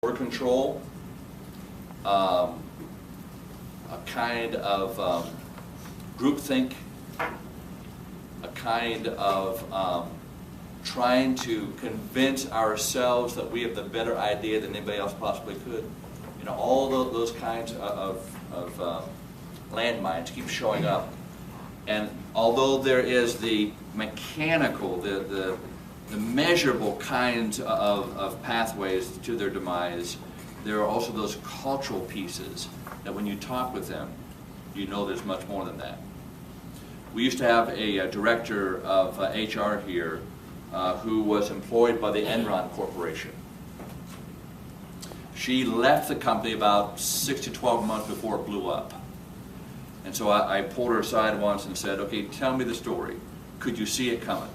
or control, a kind of groupthink, a kind of trying to convince ourselves that we have the better idea than anybody else possibly could. You know, all those kinds of landmines keep showing up. And although there is the mechanical, the measurable kinds of pathways to their demise, there are also those cultural pieces that when you talk with them, you know there's much more than that. We used to have a director of HR here who was employed by the Enron Corporation. She left the company about 6 to 12 months before it blew up. And so I pulled her aside once and said, okay, tell me the story. Could you see it coming?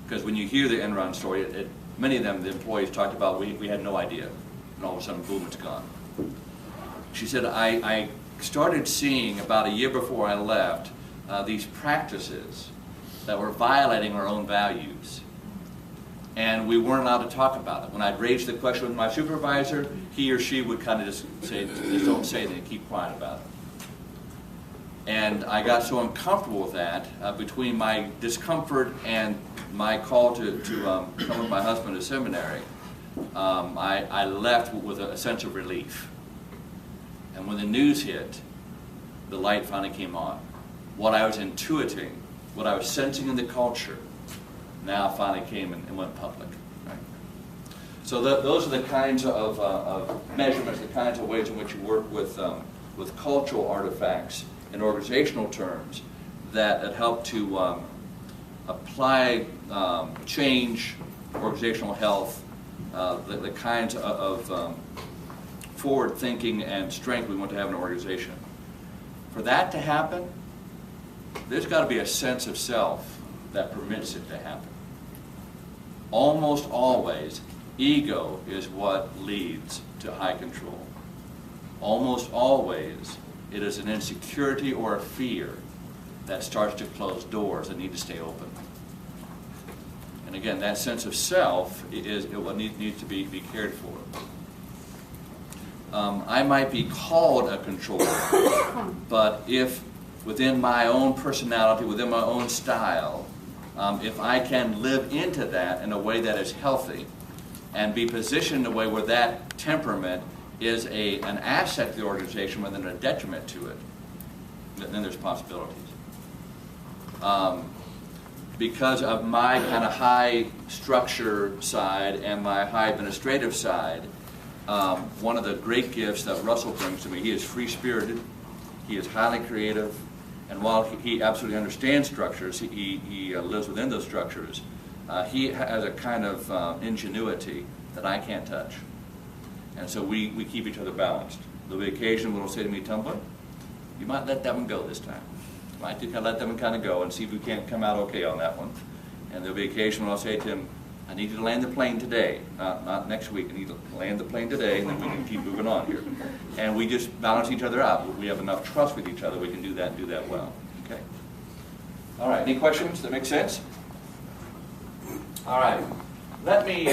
Because when you hear the Enron story, many of them, the employees talked about, we had no idea. And all of a sudden, boom, it's gone. She said, I started seeing about a year before I left these practices that were violating our own values. And we weren't allowed to talk about it. When I'd raise the question with my supervisor, he or she would kind of just say, just don't say anything, keep quiet about it. And I got so uncomfortable with that, between my discomfort and my call to come with my husband to seminary, I left with a sense of relief. And when the news hit, the light finally came on. What I was intuiting, what I was sensing in the culture, now finally came and went public. Right? So those are the kinds of measurements, the kinds of ways in which you work with cultural artifacts in organizational terms that help to apply change, organizational health, the kinds of forward thinking and strength we want to have in an organization. For that to happen, there's got to be a sense of self that permits it to happen. Almost always, ego is what leads to high control. Almost always, it is an insecurity or a fear that starts to close doors that need to stay open. And again, that sense of self is what needs to be cared for. I might be called a controller, but if within my own personality, within my own style, if I can live into that in a way that is healthy and be positioned in a way where that temperament is an asset to the organization rather than a detriment to it, then there's possibilities. Because of my kind of high structure side and my high administrative side, one of the great gifts that Russell brings to me, he is free-spirited, he is highly creative, and while he absolutely understands structures, he lives within those structures, he has a kind of ingenuity that I can't touch. And so we keep each other balanced. There'll be occasion when he'll say to me, Tumbler, you might let that one go this time. You might just let that one kind of go and see if we can't come out okay on that one. And there'll be occasion when I'll say to him, I need you to land the plane today, not next week. I need to land the plane today, and then we can keep moving on here. And we just balance each other out. We have enough trust with each other, we can do that and do that well. Okay? All right, any questions that make sense? All right, let me...